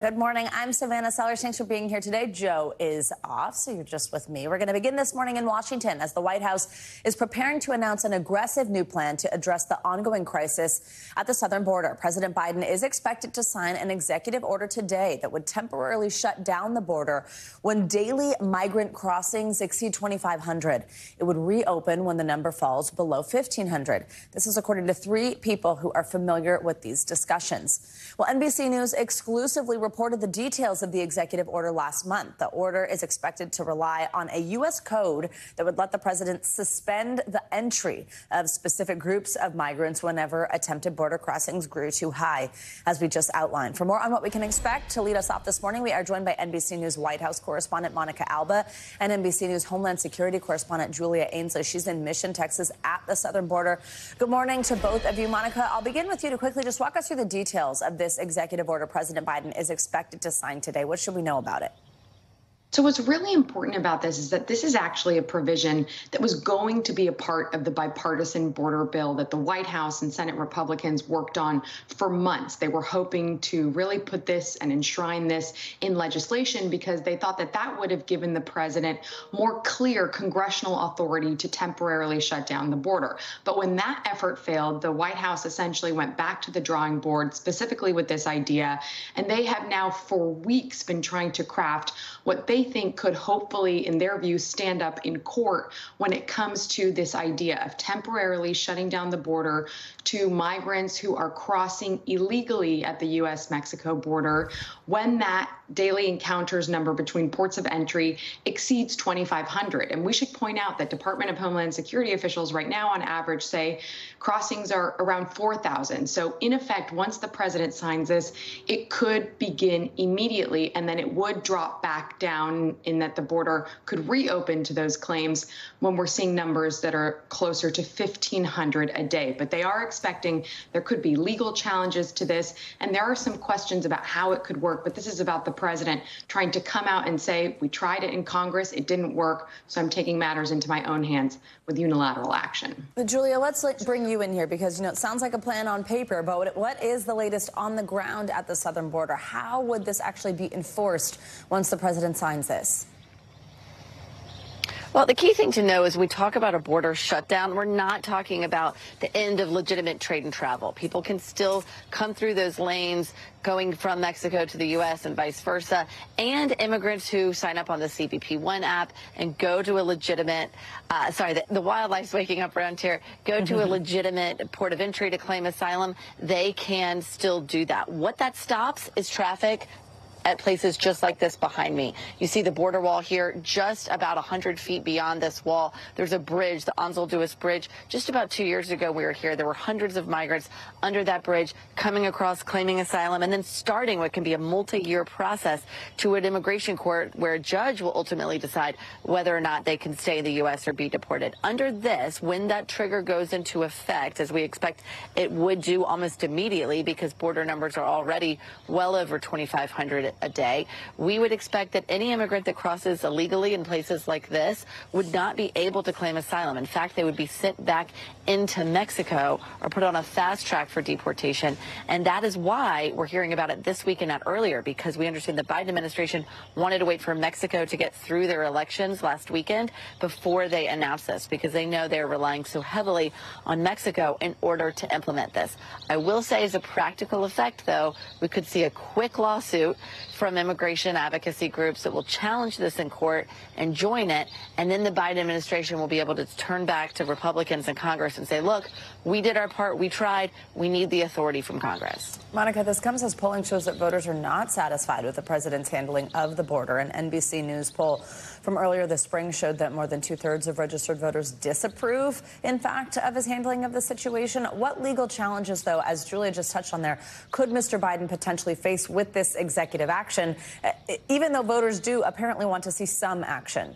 Good morning. I'm Savannah Sellers. Thanks for being here today. Joe is off, so you're just with me. We're going to begin this morning in Washington as the White House is preparing to announce an aggressive new plan to address the ongoing crisis at the southern border. President Biden is expected to sign an executive order today that would temporarily shut down the border when daily migrant crossings exceed 2,500. It would reopen when the number falls below 1,500. This is according to three people who are familiar with these discussions. Well, NBC News exclusively reported the details of the executive order last month. The order is expected to rely on a U.S. code that would let the president suspend the entry of specific groups of migrants whenever attempted border crossings grew too high, as we just outlined. For more on what we can expect, to lead us off this morning, we are joined by NBC News White House correspondent Monica Alba and NBC News Homeland Security correspondent Julia Ainsley. She's in Mission, Texas, at the southern border. Good morning to both of you. Monica, I'll begin with you to quickly just walk us through the details of this executive order President Biden is expected to sign today. What should we know about it? So what's really important about this is that this is actually a provision that was going to be a part of the bipartisan border bill that the White House and Senate Republicans worked on for months. They were hoping to really put this and enshrine this in legislation because they thought that that would have given the president more clear congressional authority to temporarily shut down the border. But when that effort failed, the White House essentially went back to the drawing board, specifically with this idea, and they have now for weeks been trying to craft what they think could hopefully, in their view, stand up in court when it comes to this idea of temporarily shutting down the border to migrants who are crossing illegally at the U.S.-Mexico border when that daily encounters number between ports of entry exceeds 2,500. And we should point out that Department of Homeland Security officials right now on average say crossings are around 4,000. So in effect, once the president signs this, it could begin immediately, and then it would drop back down in that the border could reopen to those claims when we're seeing numbers that are closer to 1,500 a day. But they are expecting there could be legal challenges to this, and there are some questions about how it could work. But this is about the president trying to come out and say, we tried it in Congress, it didn't work, so I'm taking matters into my own hands with unilateral action. But Julia, let's bring you in here because, it sounds like a plan on paper, but what is the latest on the ground at the southern border? How would this actually be enforced once the president signs this? Well, the key thing to know is we talk about a border shutdown. We're not talking about the end of legitimate trade and travel. People can still come through those lanes going from Mexico to the U.S. and vice versa. And immigrants who sign up on the CBP1 app and go to a legitimate, the wildlife's waking up around here, go to a legitimate port of entry to claim asylum, they can still do that. What that stops is traffic at places just like this behind me. You see the border wall here, just about 100 feet beyond this wall. There's a bridge, the Ansel Duis Bridge. Just about 2 years ago, we were here. There were hundreds of migrants under that bridge coming across, claiming asylum, and then starting what can be a multi-year process to an immigration court where a judge will ultimately decide whether or not they can stay in the U.S. or be deported. Under this, when that trigger goes into effect, as we expect it would do almost immediately because border numbers are already well over 2,500 a day, we would expect that any immigrant that crosses illegally in places like this would not be able to claim asylum. In fact, they would be sent back into Mexico or put on a fast track for deportation. And that is why we're hearing about it this week and not earlier, because we understand the Biden administration wanted to wait for Mexico to get through their elections last weekend before they announced this, because they know they're relying so heavily on Mexico in order to implement this. I will say, as a practical effect, though, we could see a quick lawsuit from immigration advocacy groups that will challenge this in court and join it, and then the Biden administration will be able to turn back to Republicans in Congress and say, look, we did our part, we tried, we need the authority from Congress. Monica, this comes as polling shows that voters are not satisfied with the president's handling of the border. An NBC News poll from earlier this spring showed that more than 2/3 of registered voters disapprove, in fact, of his handling of the situation. What legal challenges, though, as Julia just touched on there, could Mr. Biden potentially face with this executive action, even though voters do apparently want to see some action?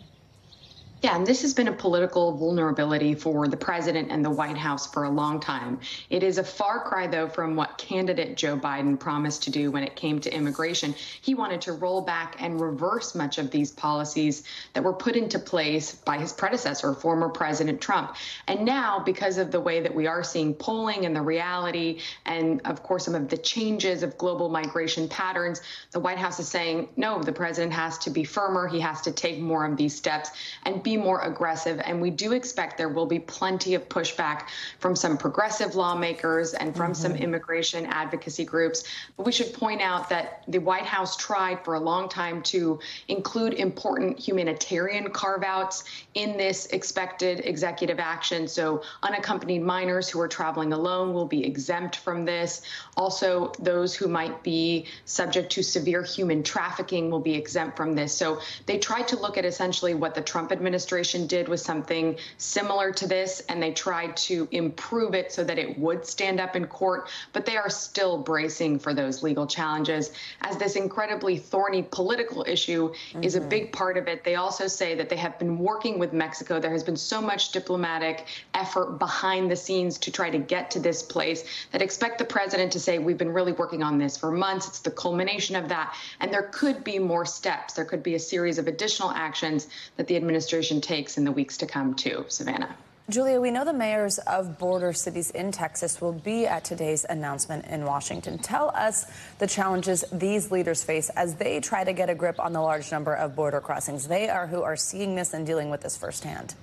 Yeah, and this has been a political vulnerability for the president and the White House for a long time. It is a far cry, though, from what candidate Joe Biden promised to do when it came to immigration. He wanted to roll back and reverse much of these policies that were put into place by his predecessor, former President Trump. And now, because of the way that we are seeing polling and the reality, and of course, some of the changes of global migration patterns, the White House is saying, no, the president has to be firmer. He has to take more of these steps and be more aggressive. And we do expect there will be plenty of pushback from some progressive lawmakers and from some immigration advocacy groups. But we should point out that the White House tried for a long time to include important humanitarian carve-outs in this expected executive action. So unaccompanied minors who are traveling alone will be exempt from this. Also, those who might be subject to severe human trafficking will be exempt from this. So they tried to look at essentially what the Trump administration did was something similar to this, and they tried to improve it so that it would stand up in court, but they are still bracing for those legal challenges, as this incredibly thorny political issue is a big part of it. They also say that they have been working with Mexico. There has been so much diplomatic effort behind the scenes to try to get to this place that expect the president to say, we've been really working on this for months. It's the culmination of that, and there could be more steps. There could be a series of additional actions that the administration takes in the weeks to come, too. Savannah. Julia, we know the mayors of border cities in Texas will be at today's announcement in Washington. Tell us the challenges these leaders face as they try to get a grip on the large number of border crossings. They are who are seeing this and dealing with this firsthand.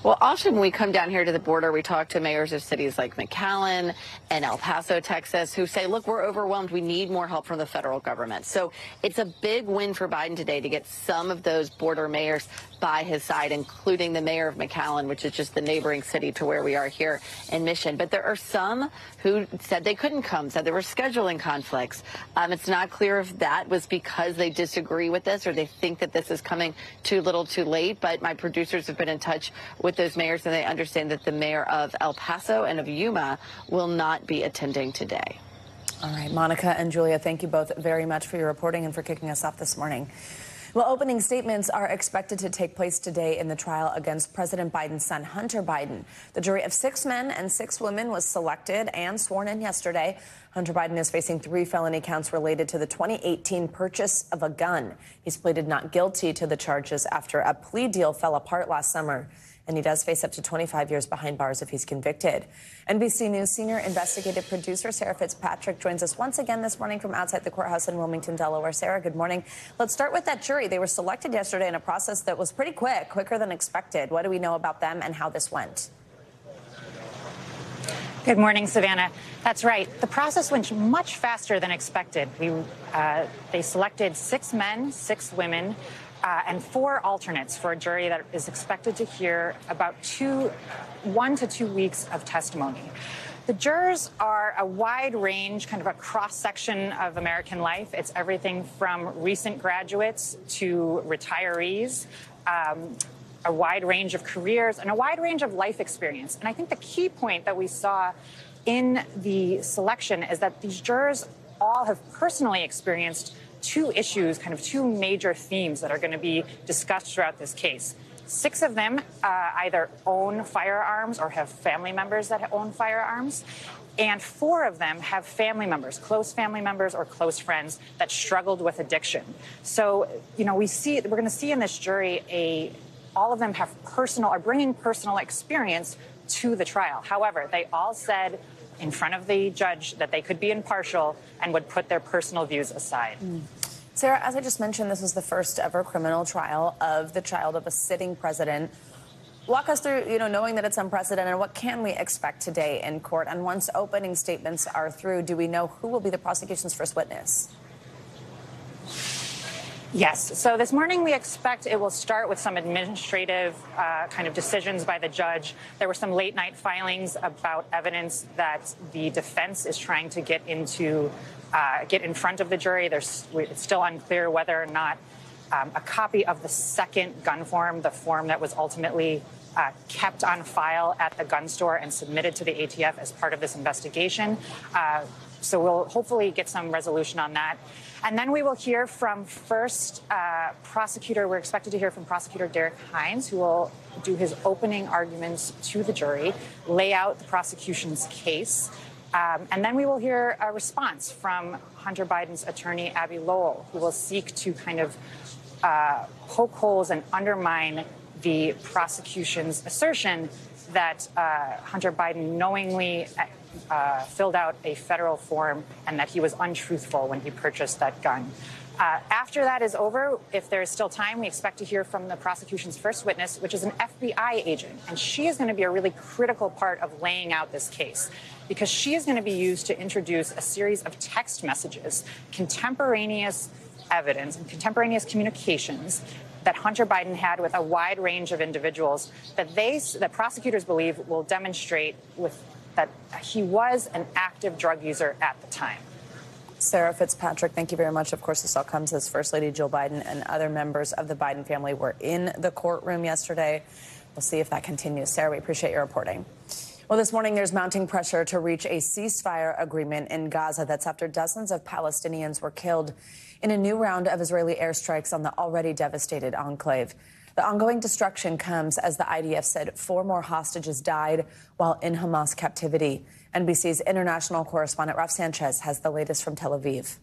Well, often when we come down here to the border, we talk to mayors of cities like McAllen and El Paso, Texas, who say, look, we're overwhelmed. We need more help from the federal government. So it's a big win for Biden today to get some of those border mayors by his side, including the mayor of McAllen, which is just the neighboring city to where we are here in Mission. But there are some who said they couldn't come, said there were scheduling conflicts. It's not clear if that was because they disagree with this or they think that this is coming too little too late. But my producers have been in touch with those mayors, and they understand that the mayor of El Paso and of Yuma will not be attending today. All right, Monica and Julia, thank you both very much for your reporting and for kicking us off this morning. Well, opening statements are expected to take place today in the trial against President Biden's son, Hunter Biden. The jury of 6 men and 6 women was selected and sworn in yesterday. Hunter Biden is facing 3 felony counts related to the 2018 purchase of a gun. He's pleaded not guilty to the charges after a plea deal fell apart last summer. And he does face up to 25 years behind bars if he's convicted. NBC News senior investigative producer Sarah Fitzpatrick joins us once again this morning from outside the courthouse in Wilmington, Delaware. Sarah, good morning. Let's start with that jury. They were selected yesterday in a process that was pretty quick, quicker than expected. What do we know about them and how this went? Good morning, Savannah. That's right. The process went much faster than expected. They selected 6 men, 6 women, and 4 alternates for a jury that is expected to hear about 1 to 2 weeks of testimony. The jurors are a wide range, kind of a cross-section of American life. It's everything from recent graduates to retirees, a wide range of careers, and a wide range of life experience. And I think the key point that we saw in the selection is that these jurors all have personally experienced 2 issues, kind of 2 major themes that are going to be discussed throughout this case. 6 of them either own firearms or have family members that own firearms. And 4 of them have family members, close family members or close friends that struggled with addiction. So, we're going to see in this jury all of them are bringing personal experience to the trial. However, they all said in front of the judge that they could be impartial and would put their personal views aside. Sarah, as I just mentioned, this was the first ever criminal trial of the child of a sitting president. Walk us through, knowing that it's unprecedented, what can we expect today in court? And once opening statements are through, do we know who will be the prosecution's first witness? Yes. So this morning we expect it will start with some administrative kind of decisions by the judge. There were some late night filings about evidence that the defense is trying to get in front of the jury. It's still unclear whether or not a copy of the second gun form, the form that was ultimately kept on file at the gun store and submitted to the ATF as part of this investigation, So we'll hopefully get some resolution on that. And then we will hear from we're expected to hear from Prosecutor Derek Hines, who will do his opening arguments to the jury, lay out the prosecution's case. And then we will hear a response from Hunter Biden's attorney, Abby Lowell, who will seek to kind of poke holes and undermine the prosecution's assertion that Hunter Biden knowingly filled out a federal form and that he was untruthful when he purchased that gun. After that is over, if there is still time, we expect to hear from the prosecution's first witness, which is an FBI agent. And she is going to be a really critical part of laying out this case, because she is going to be used to introduce a series of text messages, contemporaneous evidence and contemporaneous communications that Hunter Biden had with a wide range of individuals that prosecutors believe will demonstrate that he was an active drug user at the time. Sarah Fitzpatrick, thank you very much. Of course, this all comes as First Lady Jill Biden and other members of the Biden family were in the courtroom yesterday. We'll see if that continues. Sarah, we appreciate your reporting. Well, this morning there's mounting pressure to reach a ceasefire agreement in Gaza. That's after dozens of Palestinians were killed in a new round of Israeli airstrikes on the already devastated enclave. The ongoing destruction comes as the IDF said 4 more hostages died while in Hamas captivity. NBC's international correspondent Raf Sanchez has the latest from Tel Aviv.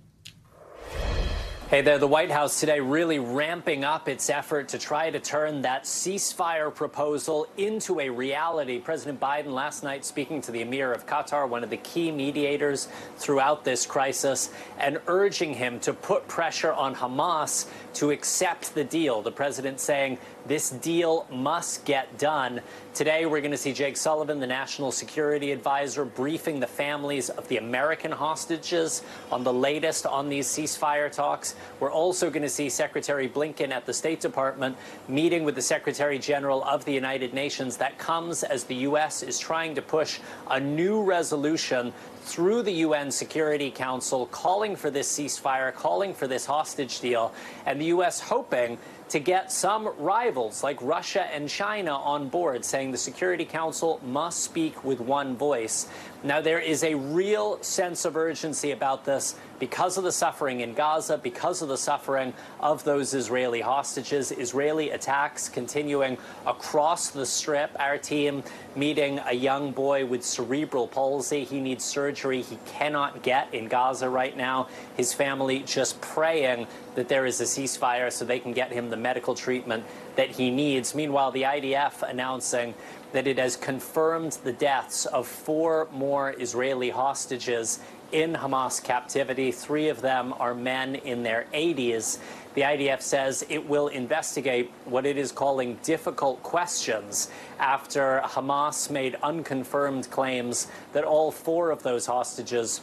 Hey there, the White House today really ramping up its effort to try to turn that ceasefire proposal into a reality. President Biden last night speaking to the Emir of Qatar, one of the key mediators throughout this crisis, and urging him to put pressure on Hamas to accept the deal. The president saying this deal must get done. Today, we're going to see Jake Sullivan, the national security advisor, briefing the families of the American hostages on the latest on these ceasefire talks. We're also going to see Secretary Blinken at the State Department meeting with the Secretary General of the United Nations. That comes as the U.S. is trying to push a new resolution through the UN Security Council, calling for this ceasefire, calling for this hostage deal, and the U.S. hoping to get some rivals like Russia and China on board, saying the Security Council must speak with one voice. Now, there is a real sense of urgency about this because of the suffering in Gaza, because of the suffering of those Israeli hostages, Israeli attacks continuing across the Strip. Our team meeting a young boy with cerebral palsy. He needs surgery he cannot get in Gaza right now. His family just praying that there is a ceasefire so they can get him the medical treatment that he needs. Meanwhile, the IDF announcing that it has confirmed the deaths of 4 more Israeli hostages in Hamas captivity. 3 of them are men in their 80s. The IDF says it will investigate what it is calling difficult questions after Hamas made unconfirmed claims that all 4 of those hostages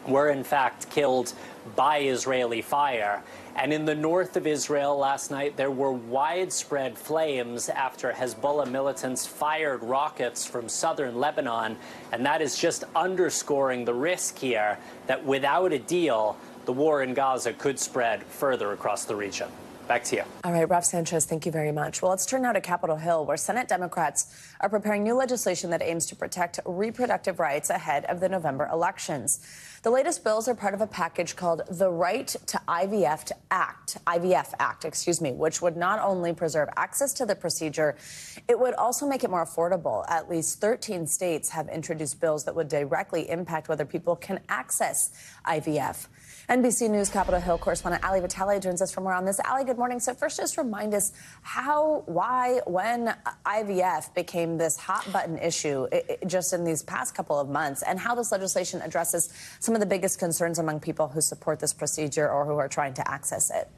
were in fact killed by Israeli fire. And in the north of Israel last night, there were widespread flames after Hezbollah militants fired rockets from southern Lebanon. And that is just underscoring the risk here that without a deal, the war in Gaza could spread further across the region. Back to you. All right, Raf Sanchez, thank you very much. Well, let's turn now to Capitol Hill, where Senate Democrats are preparing new legislation that aims to protect reproductive rights ahead of the November elections. The latest bills are part of a package called the Right to IVF Act, which would not only preserve access to the procedure, it would also make it more affordable. At least 13 states have introduced bills that would directly impact whether people can access IVF. NBC News Capitol Hill correspondent Ali Vitale joins us from around this. Ali, good morning. So first, just remind us how, why, when IVF became this hot-button issue just in these past couple of months, and how this legislation addresses some of the biggest concerns among people who support this procedure or who are trying to access it.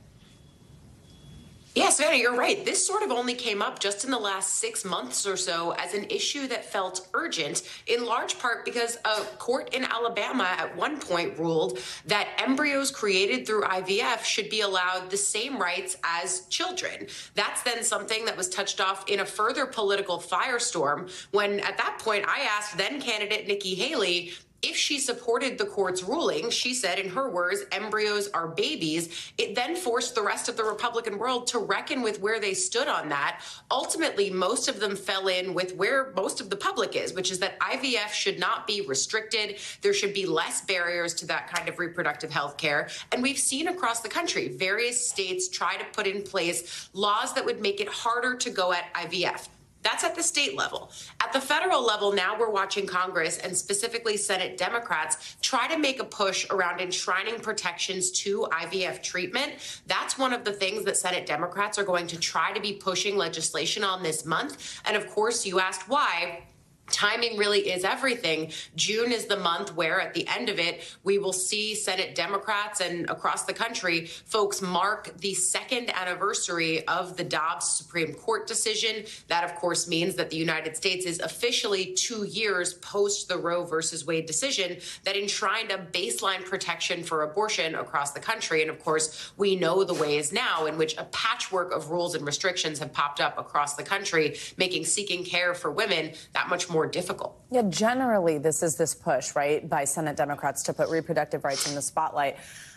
Yeah, Savannah, you're right. This sort of only came up just in the last 6 months or so as an issue that felt urgent, in large part because a court in Alabama at one point ruled that embryos created through IVF should be allowed the same rights as children. That's then something that was touched off in a further political firestorm when, at that point, I asked then candidate Nikki Haley if she supported the court's ruling, she said, in her words, embryos are babies. It then forced the rest of the Republican world to reckon with where they stood on that. Ultimately, most of them fell in with where most of the public is, which is that IVF should not be restricted. There should be less barriers to that kind of reproductive health care. And we've seen across the country, various states try to put in place laws that would make it harder to go at IVF. That's at the state level. At the federal level, now we're watching Congress and specifically Senate Democrats try to make a push around enshrining protections to IVF treatment. That's one of the things that Senate Democrats are going to try to be pushing legislation on this month. And of course, you asked why. Timing really is everything. June is the month where at the end of it, we will see Senate Democrats and across the country, folks mark the second anniversary of the Dobbs Supreme Court decision. That, of course, means that the United States is officially 2 years post the Roe versus Wade decision that enshrined a baseline protection for abortion across the country. And of course, we know the ways now in which a patchwork of rules and restrictions have popped up across the country, making seeking care for women that much more difficult. Yeah, generally, this is this push, right, by Senate Democrats to put reproductive rights in the spotlight.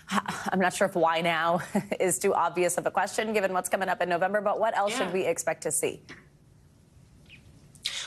I'm not sure if why now is too obvious of a question, given what's coming up in November, but what else should we expect to see?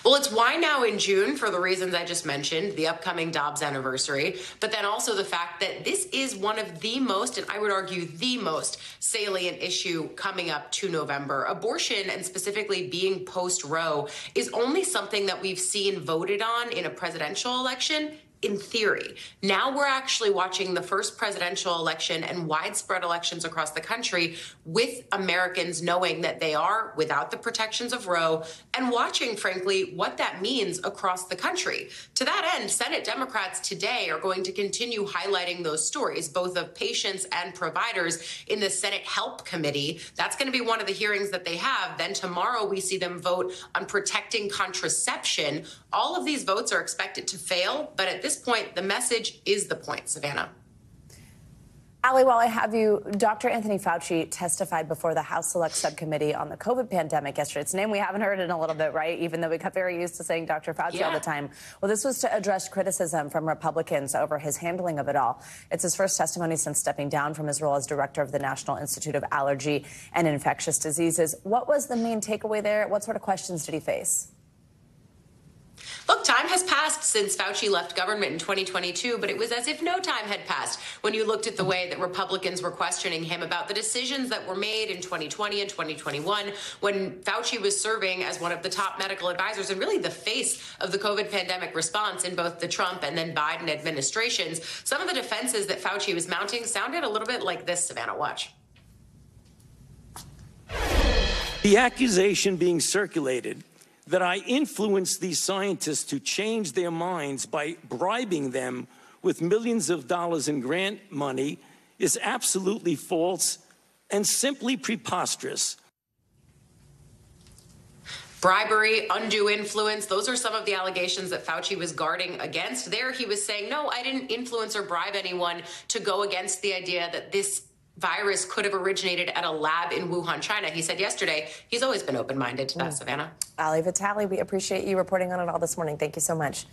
Well, it's why now in June for the reasons I just mentioned, the upcoming Dobbs anniversary, but then also the fact that this is one of the most, and I would argue the most salient issue coming up to November. Abortion, and specifically being post-Roe, is only something that we've seen voted on in a presidential election in theory. Now we're actually watching the first presidential election and widespread elections across the country with Americans knowing that they are without the protections of Roe and watching, frankly, what that means across the country. To that end, Senate Democrats today are going to continue highlighting those stories, both of patients and providers in the Senate Help Committee. That's going to be one of the hearings that they have. Then tomorrow we see them vote on protecting contraception. All of these votes are expected to fail, but at this point, the message is the point, Savannah. Ali, while I have you, Dr. Anthony Fauci testified before the House Select Subcommittee on the COVID pandemic yesterday. It's a name we haven't heard in a little bit, right? Even though we got very used to saying Dr. Fauci all the time. Well, this was to address criticism from Republicans over his handling of it all. It's his first testimony since stepping down from his role as director of the National Institute of Allergy and Infectious Diseases. What was the main takeaway there? What sort of questions did he face? Look, time has passed since Fauci left government in 2022, but it was as if no time had passed when you looked at the way that Republicans were questioning him about the decisions that were made in 2020 and 2021 when Fauci was serving as one of the top medical advisors and really the face of the COVID pandemic response in both the Trump and then Biden administrations. Some of the defenses that Fauci was mounting sounded a little bit like this, Savannah. Watch. The accusation being circulated that I influenced these scientists to change their minds by bribing them with millions of dollars in grant money is absolutely false and simply preposterous. Bribery, undue influence, those are some of the allegations that Fauci was guarding against. There he was saying, no, I didn't influence or bribe anyone to go against the idea that this virus could have originated at a lab in Wuhan, China. He said yesterday he's always been open-minded to that, Savannah. Ali Vitale, we appreciate you reporting on it all this morning. Thank you so much.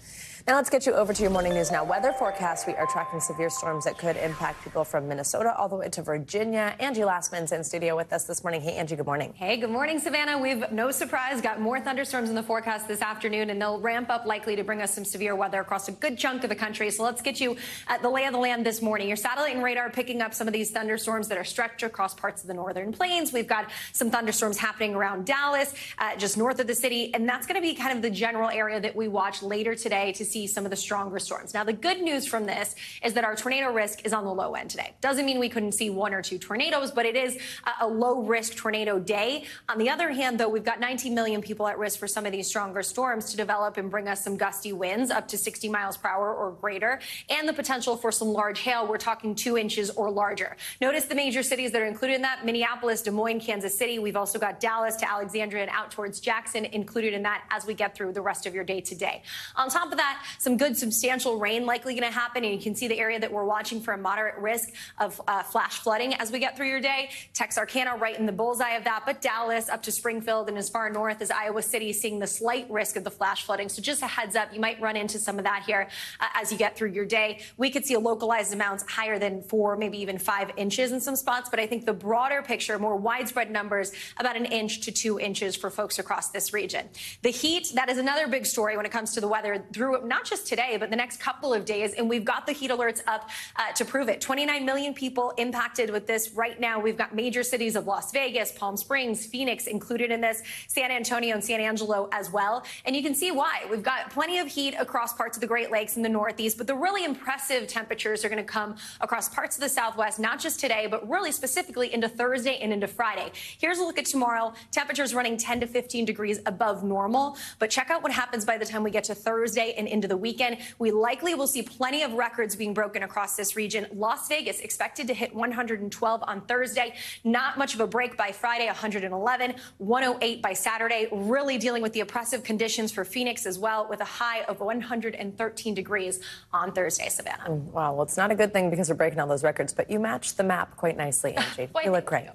Now let's get you over to your morning news now. Weather forecast, we are tracking severe storms that could impact people from Minnesota all the way to Virginia. Angie Lastman's in studio with us this morning. Hey, Angie, good morning. Hey, good morning, Savannah. We've, no surprise, got more thunderstorms in the forecast this afternoon, and they'll ramp up likely to bring us some severe weather across a good chunk of the country. So let's get you at the lay of the land this morning. Your satellite and radar picking up some of these thunderstorms that are stretched across parts of the northern plains. We've got some thunderstorms happening around Dallas, just north of the city, and that's going to be kind of the general area that we watch later today to see some of the stronger storms. Now, the good news from this is that our tornado risk is on the low end today. Doesn't mean we couldn't see one or two tornadoes, but it is a low-risk tornado day. On the other hand, though, we've got 19 million people at risk for some of these stronger storms to develop and bring us some gusty winds up to 60 miles per hour or greater, and the potential for some large hail. We're talking 2 inches or larger. Notice the major cities that are included in that: Minneapolis, Des Moines, Kansas City. We've also got Dallas to Alexandria and out towards Jackson included in that as we get through the rest of your day today. On top of that, that. Some good substantial rain likely going to happen, and you can see the area that we're watching for a moderate risk of flash flooding as we get through your day. Texarkana right in the bullseye of that, but Dallas up to Springfield and as far north as Iowa City seeing the slight risk of the flash flooding. So just a heads up, you might run into some of that here as you get through your day. We could see a localized amounts higher than 4, maybe even 5 inches in some spots, but I think the broader picture, more widespread numbers, about 1 inch to 2 inches for folks across this region. The heat, that is another big story when it comes to the weather through not just today, but the next couple of days, and we've got the heat alerts up to prove it. 29 million people impacted with this right now. We've got major cities of Las Vegas, Palm Springs, Phoenix included in this, San Antonio and San Angelo as well. And you can see why. We've got plenty of heat across parts of the Great Lakes in the Northeast, but the really impressive temperatures are going to come across parts of the Southwest, not just today, but really specifically into Thursday and into Friday. Here's a look at tomorrow. Temperatures running 10 to 15 degrees above normal, but check out what happens by the time we get to Thursday and into the weekend. We likely will see plenty of records being broken across this region. Las Vegas expected to hit 112 on Thursday. Not much of a break by Friday, 111, 108 by Saturday. Really dealing with the oppressive conditions for Phoenix as well, with a high of 113 degrees on Thursday, Savannah. Wow, well, it's not a good thing because we're breaking all those records, but you matched the map quite nicely, Angie. You look great.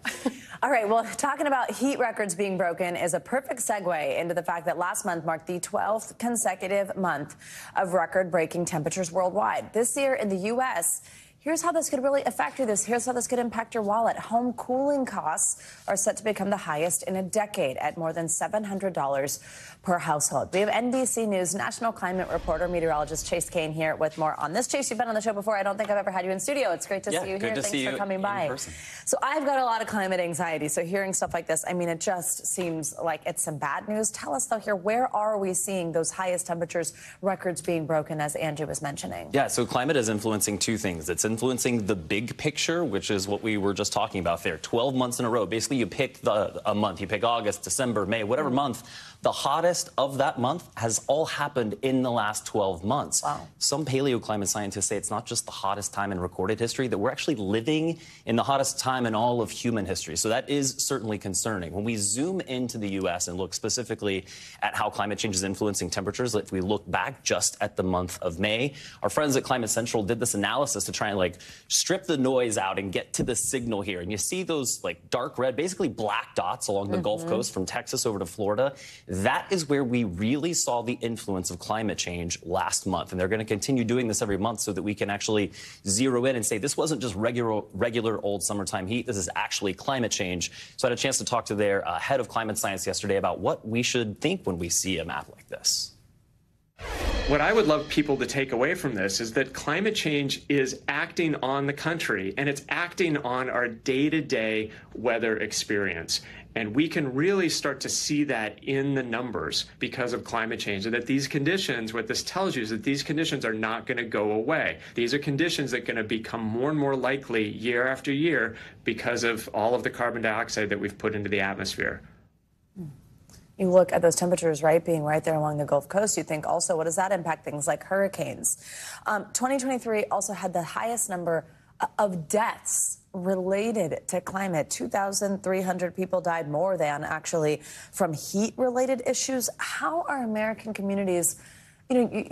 All right, well, talking about heat records being broken is a perfect segue into the fact that last month marked the 12th consecutive month of record-breaking temperatures worldwide. This year in the U.S., here's how this could really affect you. Here's how this could impact your wallet. Home cooling costs are set to become the highest in a decade at more than $700 per household. We have NBC News national climate reporter, meteorologist Chase Kane here with more on this. Chase, you've been on the show before. I don't think I've ever had you in studio. It's great to see you here. Thanks for coming by. So I've got a lot of climate anxiety. So hearing stuff like this, I mean, it just seems like it's some bad news. Tell us, though, here, where are we seeing those highest temperatures records being broken, as Andrew was mentioning? Yeah, so climate is influencing two things. It's influencing the big picture, which is what we were just talking about there. 12 months in a row. Basically, you pick a month. You pick August, December, May, whatever month. The hottest of that month has all happened in the last 12 months. Wow. Some paleoclimate scientists say it's not just the hottest time in recorded history, that we're actually living in the hottest time in all of human history. So that is certainly concerning. When we zoom into the U.S. and look specifically at how climate change is influencing temperatures, if we look back just at the month of May, our friends at Climate Central did this analysis to try and strip the noise out and get to the signal here. And you see those dark red, basically black dots along the Gulf Coast from Texas over to Florida. That is where we really saw the influence of climate change last month. And they're going to continue doing this every month so that we can actually zero in and say this wasn't just regular old summertime heat. This is actually climate change. So I had a chance to talk to their head of climate science yesterday about what we should think when we see a map like this. What I would love people to take away from this is that climate change is acting on the country, and it's acting on our day-to-day weather experience. And we can really start to see that in the numbers because of climate change, and that these conditions, what this tells you is that these conditions are not going to go away. These are conditions that are going to become more and more likely year after year because of all of the carbon dioxide that we've put into the atmosphere. You look at those temperatures, right, being right there along the Gulf Coast, you think also, what does that impact things like hurricanes? 2023 also had the highest number of deaths related to climate. 2,300 people died more than actually from heat-related issues. How are American communities,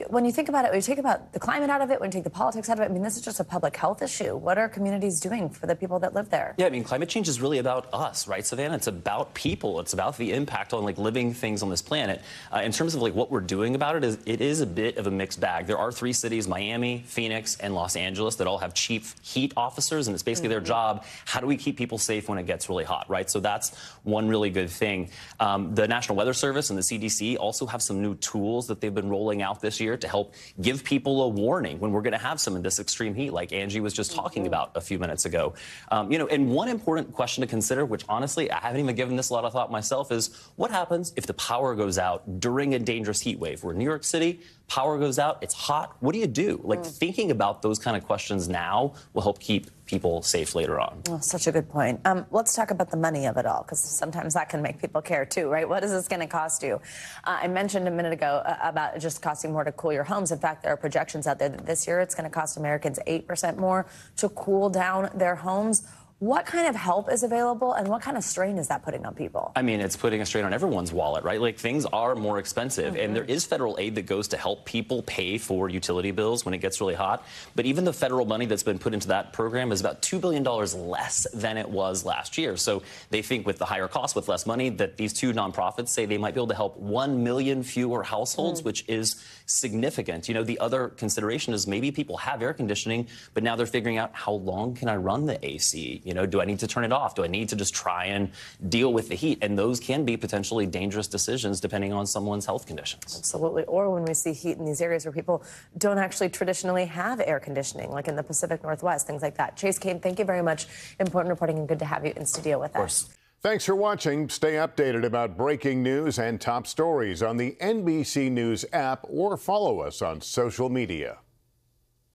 when you think about it, when you take about the climate out of it, when you take the politics out of it, I mean, this is just a public health issue. What are communities doing for the people that live there? Yeah, I mean, climate change is really about us, right, Savannah? It's about people. It's about the impact on living things on this planet. In terms of what we're doing about it, it is a bit of a mixed bag. There are 3 cities, Miami, Phoenix, and Los Angeles, that all have chief heat officers, and it's basically their job. How do we keep people safe when it gets really hot, right? So that's one really good thing. The National Weather Service and the CDC also have some new tools that they've been rolling out this year to help give people a warning when we're going to have some of this extreme heat, like Angie was just talking about a few minutes ago. And one important question to consider, which honestly I haven't even given this a lot of thought myself, is what happens if the power goes out during a dangerous heat wave? We're in New York City, power goes out, it's hot. What do you do? Thinking about those kind of questions now will help keep people safe later on. Oh, such a good point. Let's talk about the money of it all, because sometimes that can make people care too, right? What is this going to cost you? I mentioned a minute ago about it just costing more to cool your homes. In fact, there are projections out there that this year it's going to cost Americans 8% more to cool down their homes. What kind of help is available, and what kind of strain is that putting on people? I mean, it's putting a strain on everyone's wallet, right? Like, things are more expensive, and there is federal aid that goes to help people pay for utility bills when it gets really hot. But even the federal money that's been put into that program is about $2 billion less than it was last year. So they think with the higher cost, with less money, that these two nonprofits say they might be able to help 1 million fewer households, which is significant. You know, the other consideration is maybe people have air conditioning, but now they're figuring out, how long can I run the AC? You know, do I need to turn it off? Do I need to just try and deal with the heat? And those can be potentially dangerous decisions depending on someone's health conditions. Absolutely. Or when we see heat in these areas where people don't actually traditionally have air conditioning, like in the Pacific Northwest, things like that. Chase Kane, thank you very much. Important reporting, and good to have you in studio with us. Thanks for watching. Stay updated about breaking news and top stories on the NBC News app, or follow us on social media.